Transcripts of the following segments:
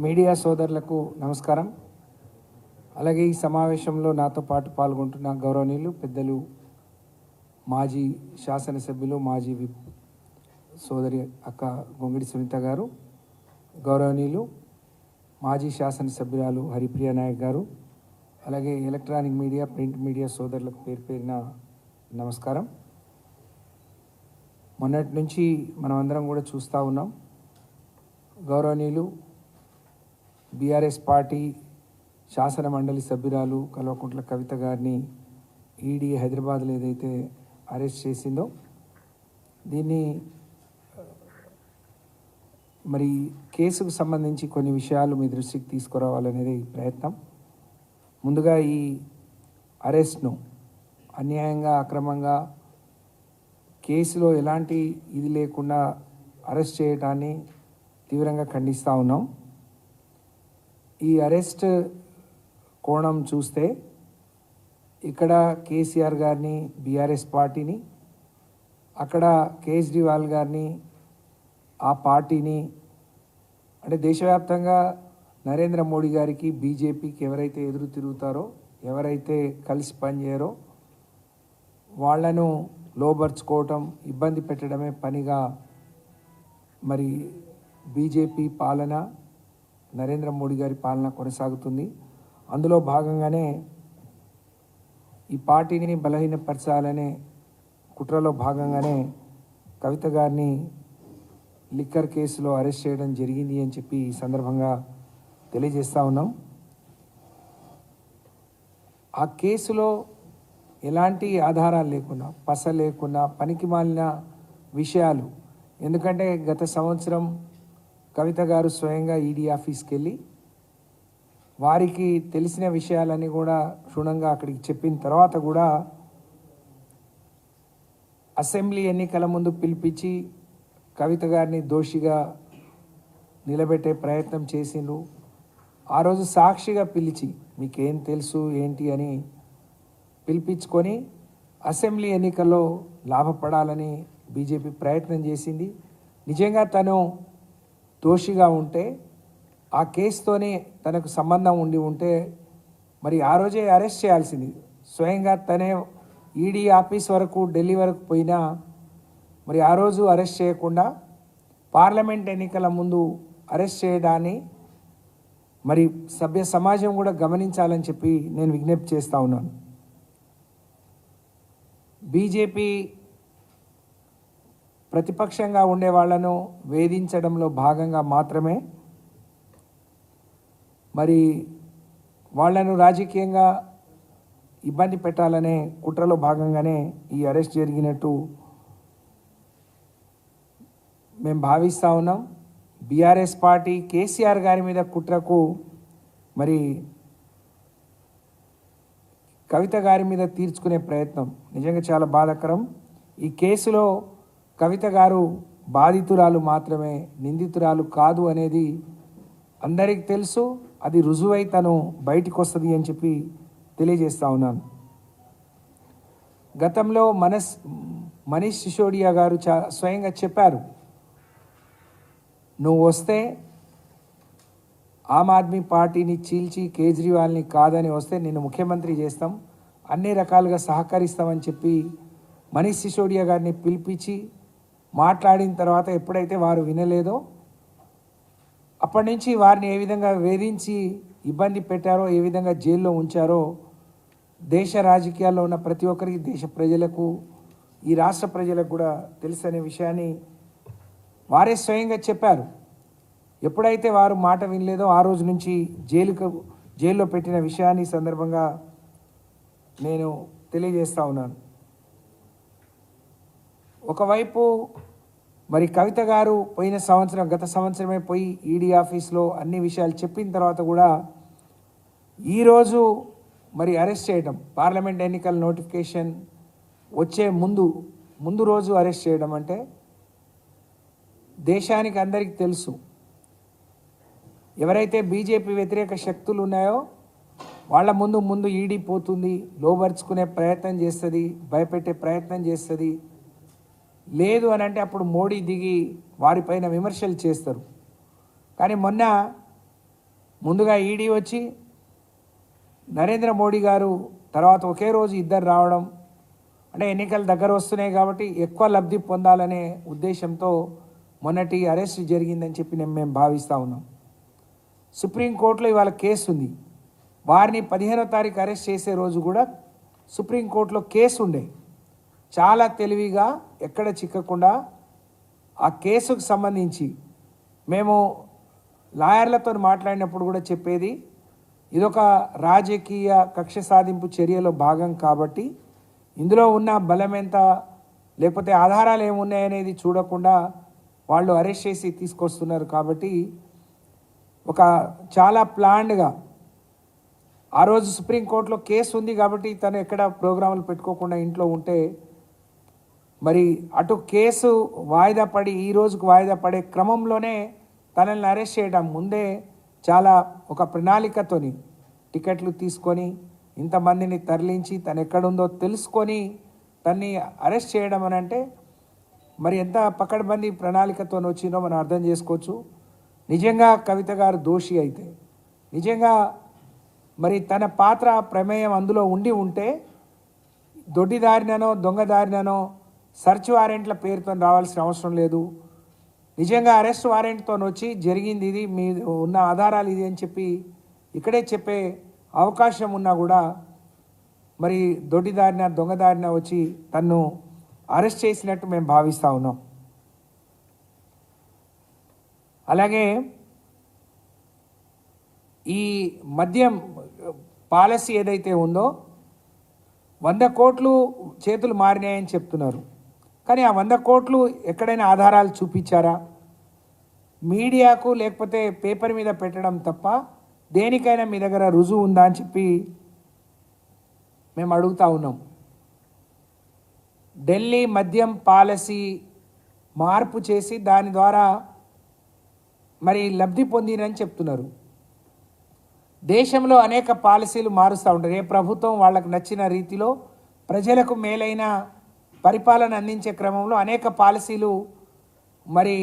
Media సోదరులకు నమస్కారం. అలాగే ఈ సమావేశంలో నాతో పాటు పాల్గొంటున్న గౌరవనీయులు పెద్దలు మాజీ శాసనసభ్యులు మాజీ విప్ సోదరి అక్క గొంగిడి సునీత గారు, గౌరవనీయులు మాజీ శాసనసభ్యురాలు హరిప్రియ నాయక్ గారు, అలాగే ఎలక్ట్రానిక్ మీడియా ప్రింట్ మీడియా సోదరులకు పేరు పేరున నమస్కారం. మొన్నటి నుంచి మనం అందరం కూడా చూస్తూ ఉన్నాం. గౌరవనీయులు బీఆర్ఎస్ పార్టీ శాసన మండలి సభ్యురాలు కల్వకుంట్ల కవిత గారిని ఈడీ హైదరాబాద్లో ఏదైతే అరెస్ట్ చేసిందో దీన్ని మరి కేసుకు సంబంధించి కొన్ని విషయాలు మీ దృష్టికి తీసుకురావాలనేది ప్రయత్నం. ముందుగా ఈ అరెస్ట్ను అన్యాయంగా అక్రమంగా కేసులో ఎలాంటి ఇది లేకుండా అరెస్ట్ చేయడాన్ని తీవ్రంగా ఖండిస్తూ ఉన్నాం. ఈ అరెస్ట్ కోణం చూస్తే ఇక్కడ కేసీఆర్ గారిని బీఆర్ఎస్ పార్టీని, అక్కడ కేజ్రీవాల్ గారిని ఆ పార్టీని, అంటే దేశవ్యాప్తంగా నరేంద్ర మోడీ గారికి బీజేపీకి ఎవరైతే ఎదురు తిరుగుతారో, ఎవరైతే కలిసి పనిచేయరో వాళ్లను లోబర్చుకోవటం, ఇబ్బంది పెట్టడమే పనిగా మరి బీజేపీ పాలన, నరేంద్ర మోడీ గారి పాలన కొనసాగుతుంది. అందులో భాగంగానే ఈ పార్టీని బలహీనపరచాలనే కుట్రలో భాగంగానే కవిత గారిని లిక్కర్ కేసులో అరెస్ట్ చేయడం జరిగింది అని చెప్పి ఈ సందర్భంగా తెలియజేస్తూ ఉన్నాం. ఆ కేసులో ఎలాంటి ఆధారాలు లేకుండా, పస లేకుండా, పనికిమాలిన విషయాలు, ఎందుకంటే గత సంవత్సరం కవిత గారు స్వయంగా ఈడీ ఆఫీస్కి వెళ్ళి వారికి తెలిసిన విషయాలన్నీ కూడా క్షుణ్ణంగా అక్కడికి చెప్పిన తర్వాత కూడా అసెంబ్లీ ఎన్నికల ముందు పిలిపించి కవిత గారిని దోషిగా నిలబెట్టే ప్రయత్నం చేసిండ్రు. ఆ రోజు సాక్షిగా పిలిచి మీకేం తెలుసు ఏంటి అని పిలిపించుకొని అసెంబ్లీ ఎన్నికల్లో లాభపడాలని బీజేపీ ప్రయత్నం చేసింది. నిజంగా తను దోషిగా ఉంటే, ఆ కేసుతోనే తనకు సంబంధం ఉంటే మరి ఆ రోజే అరెస్ట్ చేయాల్సింది. స్వయంగా తనే ఈడీ ఆఫీస్ వరకు, ఢిల్లీ వరకు పోయినా మరి ఆ రోజు అరెస్ట్ చేయకుండా పార్లమెంట్ ఎన్నికల ముందు అరెస్ట్ చేయడాన్ని మరి సభ్య సమాజం కూడా గమనించాలని చెప్పి నేను విజ్ఞప్తి చేస్తూ ఉన్నాను. బీజేపీ ప్రతిపక్షంగా ఉండే వాళ్లను వేధించడంలో భాగంగా మాత్రమే మరి వాళ్లను రాజకీయంగా ఇబ్బంది పెట్టాలనే కుట్రలో భాగంగానే ఈ అరెస్ట్ జరిగినట్టు మేము భావిస్తూ ఉన్నాం. బీఆర్ఎస్ పార్టీ కేసీఆర్ గారి మీద కుట్రకు మరి కవిత గారి మీద తీర్చుకునే ప్రయత్నం నిజంగా చాలా బాధాకరం. ఈ కేసులో కవిత గారు బాధితురాలు మాత్రమే, నిందితురాలు కాదు అనేది అందరికీ తెలుసు. అది రుజువై తను బయటికి వస్తుంది అని చెప్పి తెలియజేస్తూ ఉన్నాను. గతంలో మనీష్ సిసోడియా గారు స్వయంగా చెప్పారు, నువ్వు వస్తే ఆమ్ ఆద్మీ పార్టీని చీల్చి కేజ్రీవాల్ని కాదని వస్తే నిన్ను ముఖ్యమంత్రి చేస్తాం, అన్ని రకాలుగా సహకరిస్తామని చెప్పి మనీష్ సిసోడియా గారిని పిలిపించి మాట్లాడిన తర్వాత ఎప్పుడైతే వారు వినలేదో అప్పటి నుంచి వారిని ఏ విధంగా వేధించి ఇబ్బంది పెట్టారో, ఏ విధంగా జైల్లో ఉంచారో దేశ రాజకీయాల్లో ఉన్న ప్రతి ఒక్కరికి, దేశ ప్రజలకు, ఈ రాష్ట్ర ప్రజలకు కూడా తెలుసనే విషయాన్ని వారే స్వయంగా చెప్పారు. ఎప్పుడైతే వారు మాట వినలేదో ఆ రోజు నుంచి జైల్లో పెట్టిన విషయాన్ని సందర్భంగా నేను తెలియజేస్తూ ఉన్నాను. ఒకవైపు మరి కవిత గారు గత సంవత్సరమే పోయి ఈడీ ఆఫీస్లో అన్ని విషయాలు చెప్పిన తర్వాత కూడా ఈరోజు మరి అరెస్ట్ చేయడం, పార్లమెంట్ ఎన్నికల నోటిఫికేషన్ వచ్చే ముందు రోజు అరెస్ట్ చేయడం అంటే దేశానికి అందరికీ తెలుసు, ఎవరైతే బీజేపీ వ్యతిరేక శక్తులు ఉన్నాయో వాళ్ళ ముందు ఈడీ పోతుంది, లోబర్చుకునే ప్రయత్నం చేస్తుంది, భయపెట్టే ప్రయత్నం చేస్తుంది. లేదు అని అంటే అప్పుడు మోడీ దిగి వారిపైన విమర్శలు చేస్తారు. కానీ మొన్న ముందుగా ఈడీ వచ్చి నరేంద్ర మోడీ గారు తర్వాత ఒకే రోజు ఇద్దరు రావడం, అంటే ఎన్నికలు దగ్గర వస్తున్నాయి కాబట్టి ఎక్కువ లబ్ధి పొందాలనే ఉద్దేశంతో మొన్నటి అరెస్ట్ జరిగిందని చెప్పి మేము భావిస్తూ ఉన్నాం. సుప్రీంకోర్టులో ఇవాళ కేసు ఉంది. వారిని 15వ తారీఖు అరెస్ట్ చేసే రోజు కూడా సుప్రీంకోర్టులో కేసు ఉండే. చాలా తెలివిగా ఎక్కడ చిక్కకుండా ఆ కేసుకు సంబంధించి మేము లాయర్లతో మాట్లాడినప్పుడు కూడా చెప్పేది, ఇదొక రాజకీయ కక్ష సాధింపు చర్యలో భాగం కాబట్టి ఇందులో ఉన్న బలం ఎంత లేకపోతే ఆధారాలు ఏమున్నాయనేది చూడకుండా వాళ్ళు అరెస్ట్ చేసి తీసుకొస్తున్నారు. కాబట్టి ఒక చాలా ప్లాన్డ్గా ఆ రోజు సుప్రీంకోర్టులో కేసు ఉంది కాబట్టి తను ఎక్కడ ప్రోగ్రాములు పెట్టుకోకుండా ఇంట్లో ఉంటే, మరి అటు కేసు వాయిదా పడి ఈ రోజుకు వాయిదా పడే క్రమంలోనే తనని అరెస్ట్ చేయడం, ముందే చాలా ఒక ప్రణాళికతోని టికెట్లు తీసుకొని ఇంతమందిని తరలించి తను ఎక్కడుందో తెలుసుకొని తన్ని అరెస్ట్ చేయడం అని అంటే మరి ఎంత పకడ్బందీ ప్రణాళికతో వచ్చిందో మనం అర్థం చేసుకోవచ్చు. నిజంగా కవిత గారు దోషి అయితే, నిజంగా మరి తన పాత్ర ప్రమేయం అందులో ఉంటే దొడ్డిదారిననో దొంగదారిననో సర్చ్ వారెంట్ల పేరుతో రావాల్సిన అవసరం లేదు. నిజంగా అరెస్ట్ వారెంట్తో వచ్చి జరిగింది ఇది, మీ ఉన్న ఆధారాలు ఇది అని చెప్పి ఇక్కడే చెప్పే అవకాశం ఉన్నా కూడా మరి దొడ్డిదారిన దొంగదారిన వచ్చి తన్ను అరెస్ట్ చేసినట్టు మేము భావిస్తూ ఉన్నాం. అలాగే ఈ మద్యం పాలసీ ఏదైతే ఉందో 100 కోట్లు చేతులు మారినాయని చెప్తున్నారు. కానీ ఆ 100 కోట్లు ఎక్కడైనా ఆధారాలు చూపించారా? మీడియాకు లేకపోతే పేపర్ మీద పెట్టడం తప్ప దేనికైనా మీ దగ్గర రుజువు ఉందా అని చెప్పి మేము అడుగుతూ ఉన్నాం. ఢిల్లీ మద్యం పాలసీ మార్పు చేసి దాని ద్వారా మరి లబ్ధి పొందినని చెప్తున్నారు. దేశంలో అనేక పాలసీలు మారుస్తూ ఉంటారు. ఏ ప్రభుత్వం వాళ్ళకు నచ్చిన రీతిలో ప్రజలకు మేలైన పరిపాలన అందించే క్రమంలో అనేక పాలసీలు మరి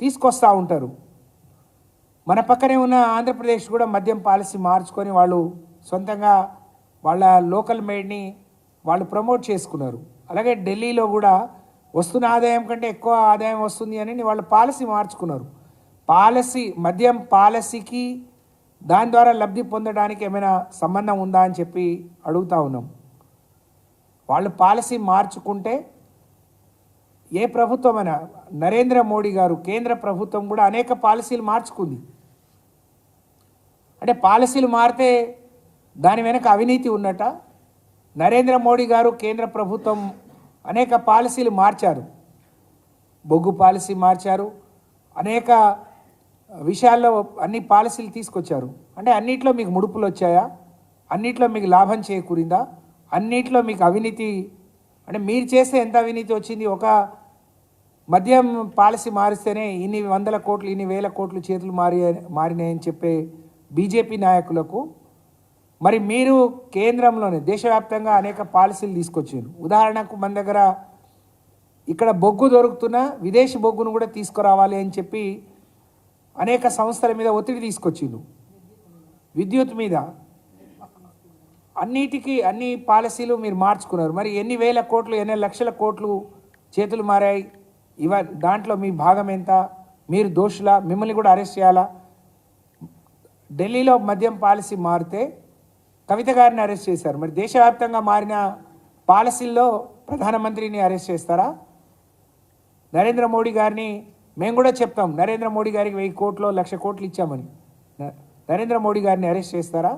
తీసుకొస్తూ ఉంటారు. మన పక్కనే ఉన్న ఆంధ్రప్రదేశ్ కూడా మద్యం పాలసీ మార్చుకొని వాళ్ళు సొంతంగా వాళ్ళ లోకల్ మేడ్ని వాళ్ళు ప్రమోట్ చేసుకున్నారు. అలాగే ఢిల్లీలో కూడా వస్తున్న ఆదాయం కంటే ఎక్కువ ఆదాయం వస్తుంది అని వాళ్ళ పాలసీ మార్చుకున్నారు. మద్యం పాలసీకి దాని ద్వారా లబ్ధి పొందడానికి ఏమైనా సంబంధం ఉందా అని చెప్పి అడుగుతూ ఉన్నాం. వాళ్ళు పాలసీ మార్చుకుంటే ఏ ప్రభుత్వమైనా, నరేంద్ర మోడీ గారు కేంద్ర ప్రభుత్వం కూడా అనేక పాలసీలు మార్చుకుంది. అంటే పాలసీలు మారితే దాని వెనక అవినీతి ఉన్నట? నరేంద్ర మోడీ గారు కేంద్ర ప్రభుత్వం అనేక పాలసీలు మార్చారు. బొగ్గు పాలసీ మార్చారు, అనేక విషయాల్లో అన్ని పాలసీలు తీసుకొచ్చారు. అంటే అన్నిట్లో మీకు ముడుపులు వచ్చాయా? అన్నిట్లో మీకు లాభం చేకూరిందా? అన్నిట్లో మీకు అవినీతి, అంటే మీరు చేస్తే ఎంత అవినీతి వచ్చింది? ఒక మద్యం పాలసీ మారిస్తేనే ఇన్ని 100 కోట్లు ఇన్ని 1000 కోట్లు చేతులు మారినాయని చెప్పే బీజేపీ నాయకులకు మరి మీరు కేంద్రంలోనే దేశవ్యాప్తంగా అనేక పాలసీలు తీసుకొచ్చారు. ఉదాహరణకు మన దగ్గర ఇక్కడ బొగ్గు దొరుకుతున్నా విదేశీ బొగ్గును కూడా తీసుకురావాలి అని చెప్పి అనేక సంస్థల మీద ఒత్తిడి తీసుకొచ్చిండు. విద్యుత్ మీద అన్ని పాలసీలు మీరు మార్చుకున్నారు. మరి ఎన్ని 1000 కోట్లు ఎన్ని లక్షల కోట్లు చేతులు మారాయి? దాంట్లో మీ భాగం ఎంత? మీరు దోషులా? మిమ్మల్ని కూడా అరెస్ట్ చేయాలా? ఢిల్లీలో మద్యం పాలసీ మారితే కవిత గారిని అరెస్ట్ చేశారు. మరి దేశవ్యాప్తంగా మారిన పాలసీల్లో ప్రధానమంత్రిని అరెస్ట్ చేస్తారా? నరేంద్ర మోడీ గారిని మేము కూడా చెప్తాం, నరేంద్ర మోడీ గారికి 1000 కోట్లు 1,00,000 కోట్లు ఇచ్చామని. నరేంద్ర మోడీ గారిని అరెస్ట్ చేస్తారా?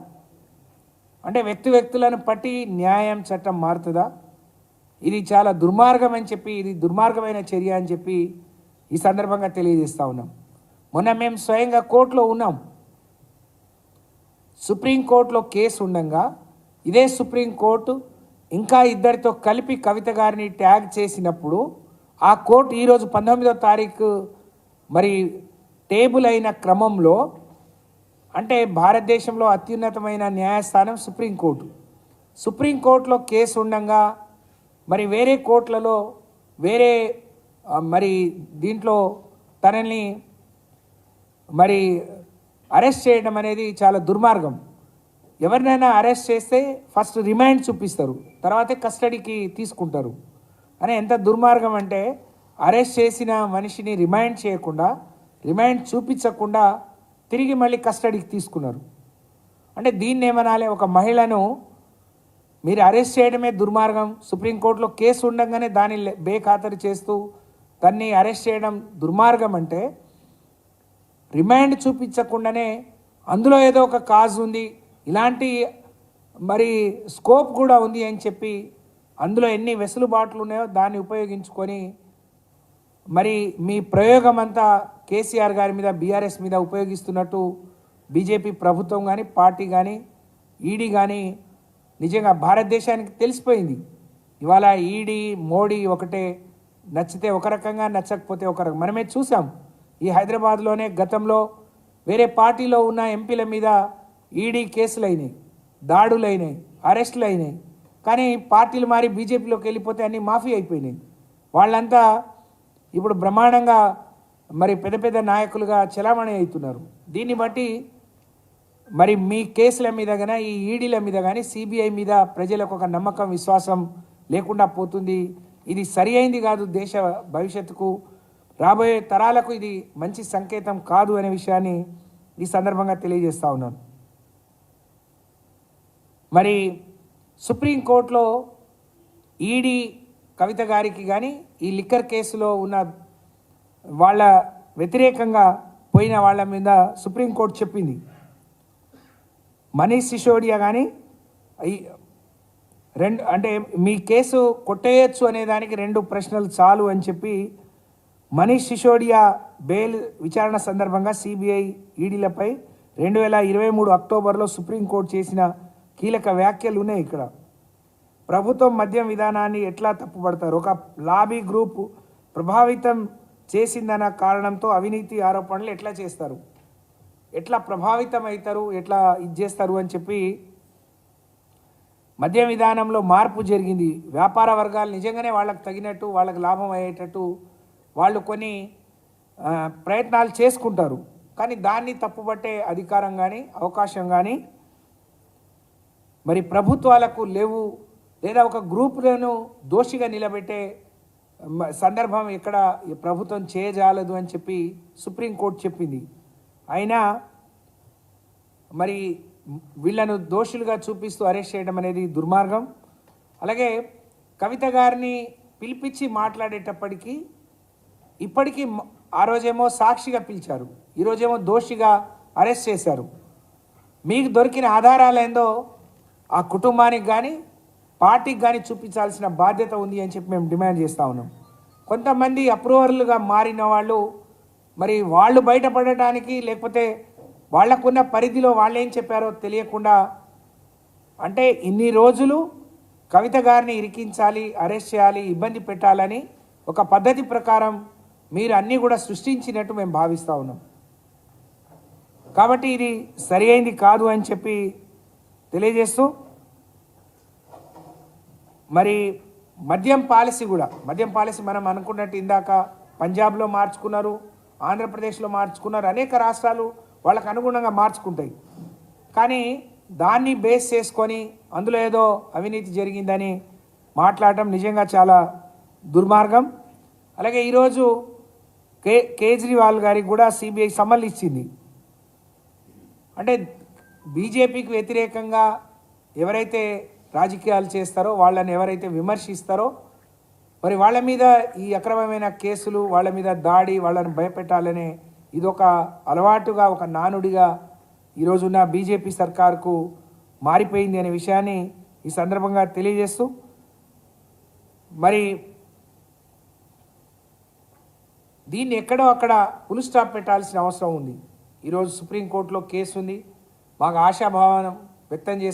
అంటే వ్యక్తులను బట్టి న్యాయం చట్టం మారుతుందా? ఇది చాలా దుర్మార్గం అని చెప్పి, ఇది దుర్మార్గమైన చర్య అని చెప్పి ఈ సందర్భంగా తెలియజేస్తూ ఉన్నాం. మొన్న మేము స్వయంగా కోర్టులో ఉన్నాం. సుప్రీంకోర్టులో కేసు ఉండగా ఇదే సుప్రీంకోర్టు ఇంకా ఇద్దరితో కలిపి కవిత గారిని ట్యాగ్ చేసినప్పుడు ఆ కోర్టు ఈరోజు 19వ తారీఖు మరి టేబుల్ అయిన క్రమంలో, అంటే భారతదేశంలో అత్యున్నతమైన న్యాయస్థానం సుప్రీంకోర్టులో కేసు ఉండగా మరి వేరే కోర్టులలో మరి దీంట్లో తనని మరి అరెస్ట్ చేయడం అనేది చాలా దుర్మార్గం. ఎవరినైనా అరెస్ట్ చేస్తే ఫస్ట్ రిమాండ్ చూపిస్తారు, తర్వాతే కస్టడీకి తీసుకుంటారు. అని ఎంత దుర్మార్గం అంటే అరెస్ట్ చేసిన మనిషిని రిమాండ్ చేయకుండా, రిమాండ్ చూపించకుండా తిరిగి మళ్ళీ కస్టడీకి తీసుకున్నారు. అంటే దీన్ని ఏమనాలి? ఒక మహిళను మీరు అరెస్ట్ చేయడమే దుర్మార్గం. సుప్రీంకోర్టులో కేసు ఉండగానే దాన్ని బేఖాతరు చేస్తూ దాన్ని అరెస్ట్ చేయడం దుర్మార్గం. అంటే రిమాండ్ చూపించకుండానే అందులో ఏదో ఒక కాజ్ ఉంది, ఇలాంటి మరి స్కోప్ కూడా ఉంది అని చెప్పి అందులో ఎన్ని వెసులుబాట్లు ఉన్నాయో దాన్ని ఉపయోగించుకొని మరి మీ ప్రయోగం అంతా కేసీఆర్ గారి మీద, బీఆర్ఎస్ మీద ఉపయోగిస్తున్నట్టు బీజేపీ ప్రభుత్వం కానీ, పార్టీ కానీ, ఈడీ కానీ నిజంగా భారతదేశానికి తెలిసిపోయింది. ఇవాళ ఈడీ, మోడీ ఒకటే, నచ్చితే ఒక రకంగా, నచ్చకపోతే ఒక రకంగా. మనమే చూసాం ఈ హైదరాబాద్లోనే గతంలో వేరే పార్టీలో ఉన్న ఎంపీల మీద ఈడీ కేసులు అయినాయి, దాడులు అయినాయి, అరెస్టులు అయినాయి. కానీ పార్టీలు మారి బీజేపీలోకి వెళ్ళిపోతే అన్నీ మాఫీ అయిపోయినాయి. వాళ్ళంతా ఇప్పుడు బ్రహ్మాండంగా మరి పెద్ద పెద్ద నాయకులుగా చలామణి అవుతున్నారు. దీన్ని బట్టి మరి మీ కేసుల మీద కానీ, ఈ ఈడీల మీద కానీ, సిబిఐ మీద ప్రజలకు ఒక నమ్మకం, విశ్వాసం లేకుండా పోతుంది. ఇది సరి అయింది కాదు, దేశ భవిష్యత్తుకు, రాబోయే తరాలకు ఇది మంచి సంకేతం కాదు అనే విషయాన్ని ఈ సందర్భంగా తెలియజేస్తా ఉన్నాను. మరి సుప్రీంకోర్టులో ఈడీ కవిత గారికి కానీ, ఈ లిక్కర్ కేసులో ఉన్న వాళ్ళ వ్యతిరేకంగా పోయిన వాళ్ళ మీద సుప్రీంకోర్టు చెప్పింది. మనీష్ సిసోడియా కానీ రెండు అంటే మీ కేసు కొట్టేయచ్చు అనే దానికి 2 ప్రశ్నలు చాలు అని చెప్పి మనీష్ సిసోడియా బెయిల్ విచారణ సందర్భంగా సిబిఐ ఈడీలపై 2023 అక్టోబర్లో సుప్రీంకోర్టు చేసిన కీలక వ్యాఖ్యలు ఉన్నాయి. ఇక్కడ ప్రభుత్వం మద్యం విధానాన్ని ఎట్లా తప్పుపడతారు? ఒక లాబీ గ్రూప్ ప్రభావితం చేసిందన్న కారణంతో అవినీతి ఆరోపణలు ఎట్లా చేస్తారు, ఎట్లా ప్రభావితం అవుతారు, ఎట్లా ఇది చేస్తారు అని చెప్పి మద్యం విధానంలో మార్పు జరిగింది. వ్యాపార వర్గాలు నిజంగానే వాళ్ళకు తగినట్టు, వాళ్ళకు లాభం అయ్యేటట్టు వాళ్ళు కొన్ని ప్రయత్నాలు చేసుకుంటారు. కానీ దాన్ని తప్పుపట్టే అధికారం కానీ, అవకాశం కానీ మరి ప్రభుత్వాలకు లేవు. లేదా ఒక గ్రూపులను దోషిగా నిలబెట్టే సందర్భం ఎక్కడ ప్రభుత్వం చేయజాలదు అని చెప్పి సుప్రీంకోర్టు చెప్పింది. అయినా మరి వీళ్ళను దోషులుగా చూపిస్తూ అరెస్ట్ చేయడం అనేది దుర్మార్గం. అలాగే కవిత గారిని పిలిపించి మాట్లాడేటప్పటికీ ఇప్పటికీ ఆ రోజేమో సాక్షిగా పిలిచారు, ఈరోజేమో దోషిగా అరెస్ట్ చేశారు. మీకు దొరికిన ఆధారాలు ఏందో ఆ కుటుంబానికి కానీ, పార్టీకి కానీ చూపించాల్సిన బాధ్యత ఉంది అని చెప్పి మేము డిమాండ్ చేస్తూ ఉన్నాం. కొంతమంది అప్రూవర్లుగా మారిన వాళ్ళు మరి వాళ్ళు బయటపడటానికి, లేకపోతే వాళ్లకున్న పరిధిలో వాళ్ళు ఏం చెప్పారో తెలియకుండా, అంటే ఇన్ని రోజులు కవిత గారిని ఇరికించాలి, అరెస్ట్ చేయాలి, ఇబ్బంది పెట్టాలని ఒక పద్ధతి ప్రకారం మీరు అన్నీ కూడా సృష్టించినట్టు మేము భావిస్తూ ఉన్నాం. కాబట్టి ఇది సరి అయింది కాదు అని చెప్పి తెలియజేస్తూ, మరి మద్యం పాలసీ కూడా, మద్యం పాలసీ మనం అనుకున్నట్టు ఇందాక పంజాబ్లో మార్చుకున్నారు, ఆంధ్రప్రదేశ్లో మార్చుకున్నారు, అనేక రాష్ట్రాలు వాళ్ళకు అనుగుణంగా మార్చుకుంటాయి. కానీ దాన్ని బేస్ చేసుకొని అందులో ఏదో అవినీతి జరిగిందని మాట్లాడటం నిజంగా చాలా దుర్మార్గం. అలాగే ఈరోజు కేజ్రీవాల్ గారికి కూడా సిబిఐ సమన్లు ఇచ్చింది. అంటే బీజేపీకి వ్యతిరేకంగా ఎవరైతే రాజకీయాలు చేస్తారో, వాళ్ళని ఎవరైతే విమర్శిస్తారో, మరి వాళ్ళ మీద ఈ అక్రమమైన కేసులు, వాళ్ళ మీద దాడి, వాళ్ళని భయపెట్టాలనే ఇదొక అలవాటుగా, ఒక నానుడిగా ఈరోజున్న బీజేపీ సర్కార్కు మారిపోయింది అనే విషయాన్ని ఈ సందర్భంగా తెలియజేస్తూ, మరి దీన్ని ఎక్కడో అక్కడ ఫుల్ స్టాప్ పెట్టాల్సిన అవసరం ఉంది. ఈరోజు సుప్రీంకోర్టులో కేసు ఉంది, మాకు ఆశాభావం వ్యక్తం చేస్తాం.